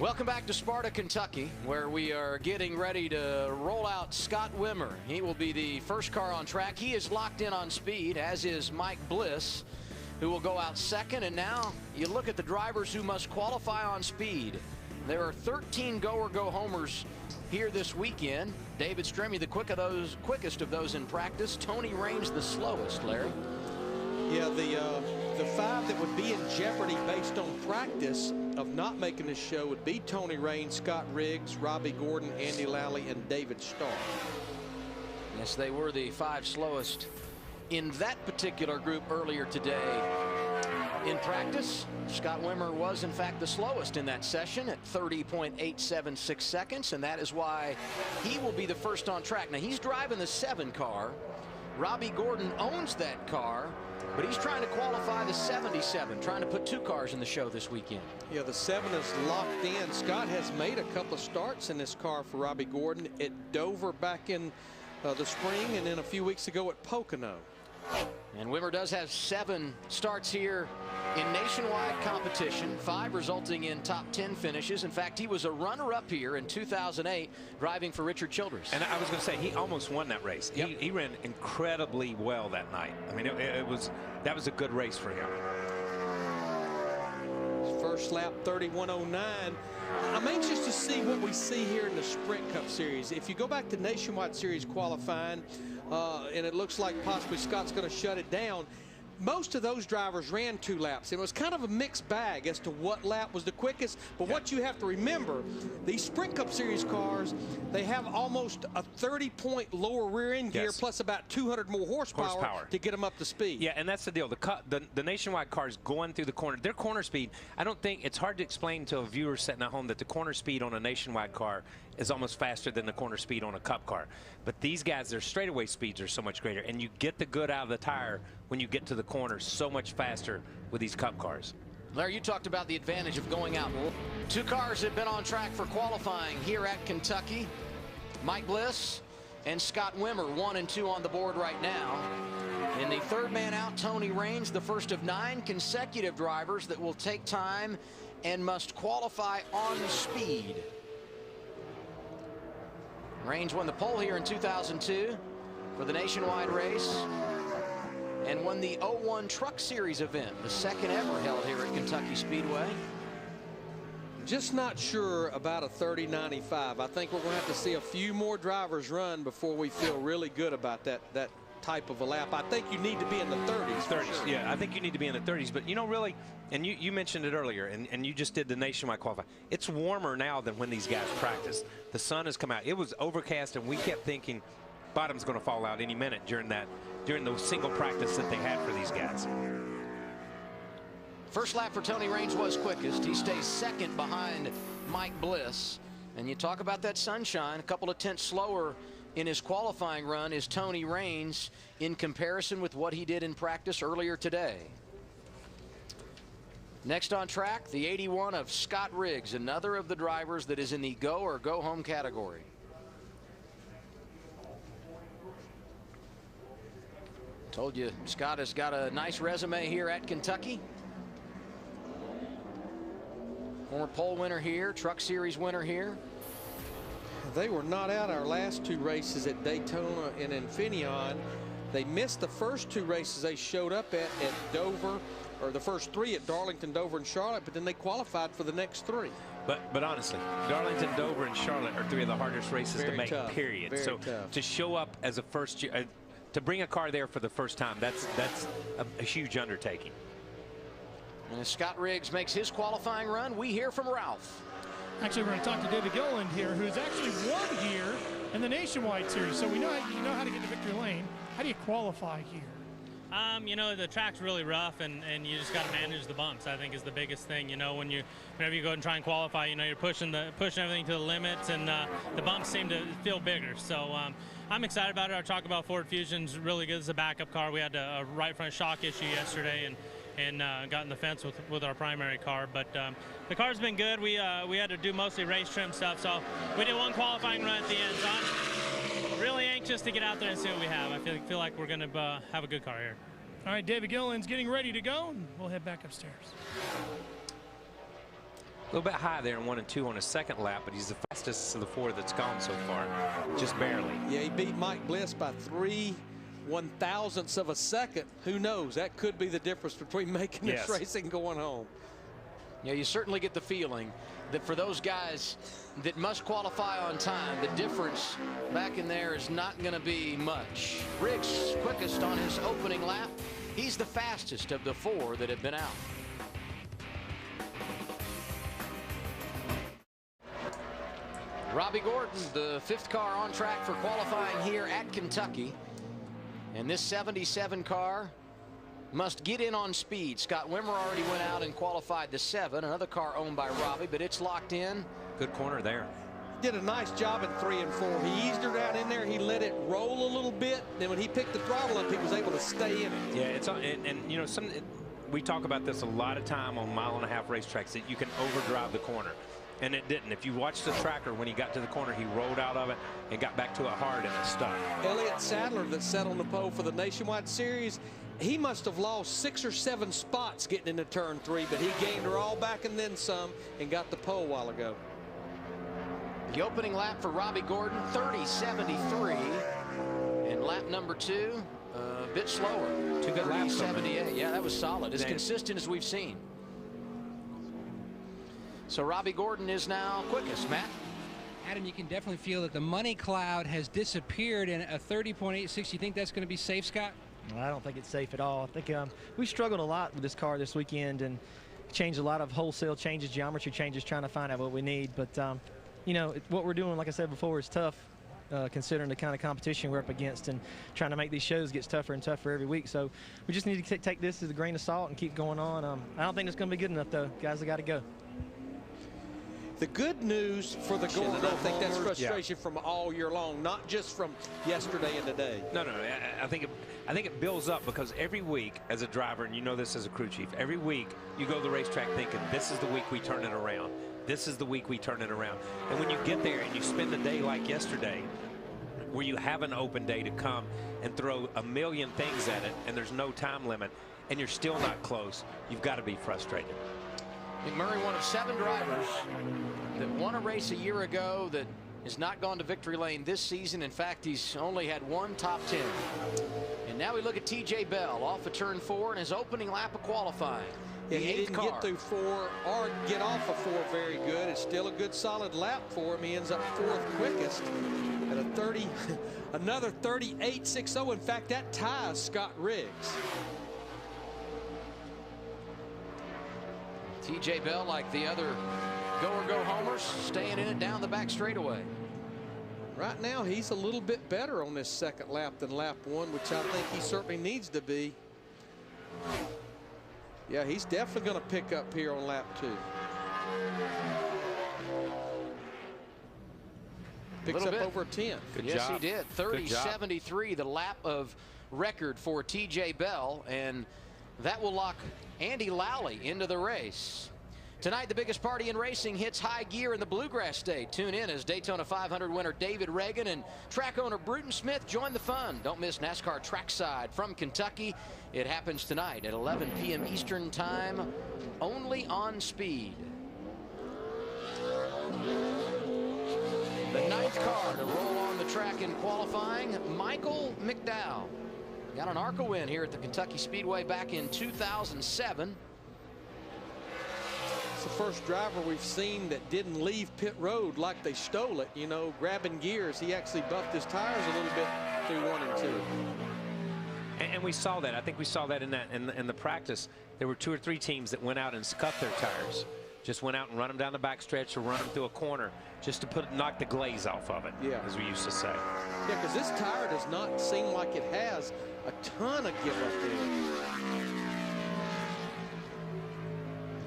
Welcome back to Sparta, Kentucky, where we are getting ready to roll out Scott Wimmer. He will be the first car on track. He is locked in on speed, as is Mike Bliss, who will go out second. And now you look at the drivers who must qualify on speed. There are 13 go-or-go-homers here this weekend. David Stremme, the quickest of those in practice. Tony Raines, the slowest, Larry. Yeah, the five that would be in jeopardy based on practice of not making this show would be Tony Raines, Scott Riggs, Robbie Gordon, Andy Lally, and David Starr. Yes, they were the 5 slowest in that particular group earlier today. In practice, Scott Wimmer was in fact the slowest in that session at 30.876 seconds, and that is why he will be the first on track. Now he's driving the 7 car. Robbie Gordon owns that car, but he's trying to qualify the 77, trying to put 2 cars in the show this weekend. Yeah, the 7 is locked in. Scott has made a couple of starts in this car for Robbie Gordon at Dover back in the spring, and then a few weeks ago at Pocono. And Wimmer does have 7 starts here in nationwide competition, 5 resulting in top 10 finishes. In fact, he was a runner-up here in 2008 driving for Richard Childress. And I was going to say, he almost won that race. Yep. He ran incredibly well that night. I mean, that was a good race for him. First lap 31.09. I'm anxious to see what we see here in the Sprint Cup Series. If you go back to Nationwide Series qualifying, and it looks like possibly Scott's going to shut it down, most of those drivers ran 2 laps. It was kind of a mixed bag as to what lap was the quickest. But what you have to remember, these Sprint Cup Series cars, they have almost a 30-point lower rear end gear, plus about 200 more horsepower to get them up to speed. Yeah, and that's the deal. The nationwide cars going through the corner, their corner speed, I don't think it's hard to explain to a viewer sitting at home that the corner speed on a nationwide car is almost faster than the corner speed on a Cup car. But these guys, their straightaway speeds are so much greater, and you get the good out of the tire when you get to the corner so much faster with these Cup cars. Larry, you talked about the advantage of going out. 2 cars have been on track for qualifying here at Kentucky. Mike Bliss and Scott Wimmer, 1 and 2 on the board right now. And the 3rd man out, Tony Raines, the first of 9 consecutive drivers that will take time and must qualify on speed. Raines won the pole here in 2002 for the nationwide race, and won the 01 Truck Series event, the 2nd ever held here at Kentucky Speedway. Just not sure about a 30.95. I think we're going to have to see a few more drivers run before we feel really good about that type of a lap. I think you need to be in the 30s. 30s, sure. Yeah, I think you need to be in the 30s. But, you know, really, and you mentioned it earlier, and you just did the nationwide qualifying. It's warmer now than when these guys practiced. The sun has come out. It was overcast, and we kept thinking bottom's going to fall out any minute during the single practice that they had for these guys. First lap for Tony Raines was quickest. He stays 2nd behind Mike Bliss. And you talk about that sunshine, a couple of tenths slower in his qualifying run is Tony Raines in comparison with what he did in practice earlier today. Next on track, the 81 of Scott Riggs, another of the drivers that is in the go or go home category. Told you Scott has got a nice resume here at Kentucky. Former pole winner here, Truck Series winner here. They were not out our last 2 races at Daytona and Infineon. They missed the first 2 races they showed up at Dover, or the first 3 at Darlington, Dover, and Charlotte, but then they qualified for the next 3. But honestly, Darlington, Dover, and Charlotte are 3 of the hardest races to make, period. Very so tough. To show up as a first year, to bring a car there for the first time, that's a huge undertaking. And as Scott Riggs makes his qualifying run, we hear from Ralph. Actually, we're going to talk to David Gilliland here, who's actually won here in the Nationwide Series. So we know how to get to victory lane. How do you qualify here? You know, the track's really rough, and you just got to manage the bumps, I think, is the biggest thing. You know, whenever you go and try and qualify, you know, you're pushing everything to the limits, and the bumps seem to feel bigger. So I'm excited about it. Our talk about Ford Fusion's really good as a backup car. We had a right front shock issue yesterday, and got in the fence with our primary car. But the car's been good. We had to do mostly race trim stuff, so we did 1 qualifying run at the end. So I'm really anxious to get out there and see what we have. I feel like we're going to have a good car here. All right, David Gilliland's getting ready to go, and we'll head back upstairs. little bit high there in 1 and 2 on his second lap, but he's the fastest of the 4 that's gone so far, just barely. Yeah, he beat Mike Bliss by 3/1000ths of a second. Who knows? That could be the difference between making this race and going home. Yeah, you certainly get the feeling that for those guys that must qualify on time, the difference back in there is not going to be much. Riggs quickest on his opening lap. He's the fastest of the 4 that have been out. Robbie Gordon, the 5th car on track for qualifying here at Kentucky. And this 77 car must get in on speed. Scott Wimmer already went out and qualified the 7. Another car owned by Robbie, but it's locked in. Good corner there. Did a nice job in 3 and 4. He eased her down in there. He let it roll a little bit. Then when he picked the throttle up, he was able to stay in it. Yeah, it's and you know, we talk about this a lot of time on mile-and-a-half racetracks, that you can overdrive the corner. And it didn't. If you watch the tracker, when he got to the corner, he rolled out of it and got back to it hard, and it stuck. Elliott Sadler, that sat on the pole for the Nationwide Series, he must have lost 6 or 7 spots getting into turn 3, but he gained her all back and then some and got the pole a while ago. The opening lap for Robbie Gordon, 30.73. And lap number 2, a bit slower. 2 good laps. 30.78. Yeah, that was solid. As consistent as we've seen. So Robbie Gordon is now quickest. Matt? Adam, you can definitely feel that the money cloud has disappeared in a 30.86. You think that's going to be safe, Scott? Well, I don't think it's safe at all. I think we struggled a lot with this car this weekend and changed a lot of wholesale changes, geometry changes, trying to find out what we need. But, you know, what we're doing, like I said before, is tough considering the kind of competition we're up against, and trying to make these shows gets tougher and tougher every week. So we just need to take this as a grain of salt and keep going on. I don't think it's going to be good enough, though. Guys, I got to go. The good news for the Gordon, I think that's frustration from all year long, not just from yesterday and today. No. I think it builds up, because every week as a driver, and you know this as a crew chief, every week you go to the racetrack thinking, this is the week we turn it around. This is the week we turn it around. And when you get there and you spend the day like yesterday, where you have an open day to come and throw a million things at it, and there's no time limit, and you're still not close, you've got to be frustrated. McMurray, one of 7 drivers that won a race a year ago that has not gone to victory lane this season. In fact, he's only had 1 top 10. And now we look at T.J. Bell off of turn 4 in his opening lap of qualifying. Yeah, he didn't get through 4 or get off of 4 very good. It's still a good solid lap for him. He ends up 4th quickest at a 30, another 38.60. In fact, that ties Scott Riggs. T.J. Bell, like the other go-or-go homers, staying in it down the back straightaway. Right now, he's a little bit better on this second lap than lap 1, which I think he certainly needs to be. Yeah, he's definitely going to pick up here on lap 2. Picks up over 10. Good job. He did. 30.73, the lap of record for T.J. Bell, and that will lock Andy Lally into the race. Tonight, the biggest party in racing hits high gear in the Bluegrass State. Tune in as Daytona 500 winner David Reagan and track owner Bruton Smith join the fun. Don't miss NASCAR Trackside from Kentucky. It happens tonight at 11 p.m. Eastern Time, only on Speed. The 9th car to roll on the track in qualifying, Michael McDowell. Got an ARCA win here at the Kentucky Speedway back in 2007. It's the first driver we've seen that didn't leave pit road like they stole it, you know, grabbing gears. He actually buffed his tires a little bit through 1 and 2. And we saw that. I think we saw that in the practice. There were 2 or 3 teams that went out and scuffed their tires. Just went out and run them down the backstretch or run them through a corner just to knock the glaze off of it, as we used to say. Yeah, because this tire does not seem like it has a ton of give up there.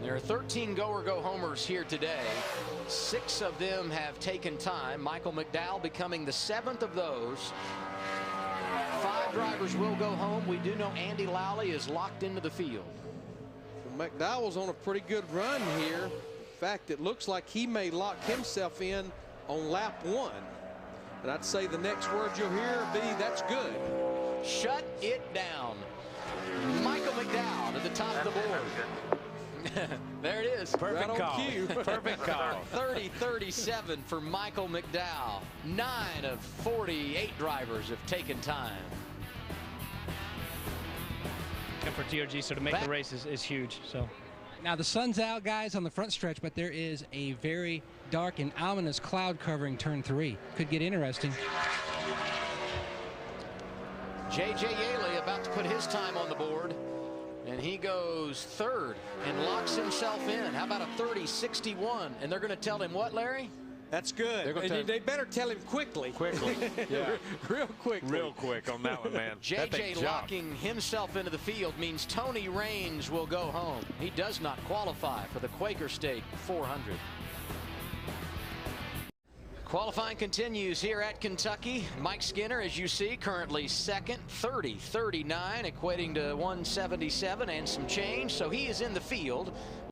There are 13 go-or-go homers here today. 6 of them have taken time. Michael McDowell becoming the 7th of those. 5 drivers will go home. We do know Andy Lally is locked into the field. Well, McDowell's on a pretty good run here. In fact, it looks like he may lock himself in on lap 1. And I'd say the next word you'll hear be, that's good. Shut it down. Michael McDowell at the top of the board. There it is. Perfect Right call. on cue. Perfect call. 30-37 for Michael McDowell. 9 of 48 drivers have taken time. And for TRG, so to make the race is huge. So Now the sun's out, guys, on the front stretch, but there is a very dark and ominous cloud covering turn 3. Could get interesting. J.J. Yaley about to put his time on the board, and he goes third and locks himself in. How about a 30-61? And they're going to tell him what, Larry? That's good. And they better tell him quickly. Quickly. Yeah. Real quickly. Real quick on that one, man. J.J. locking himself into the field means Tony Raines will go home. He does not qualify for the Quaker State 400. Qualifying continues here at Kentucky. Mike Skinner, as you see, currently second, 30-39, equating to 177 and some change. So he is in the field.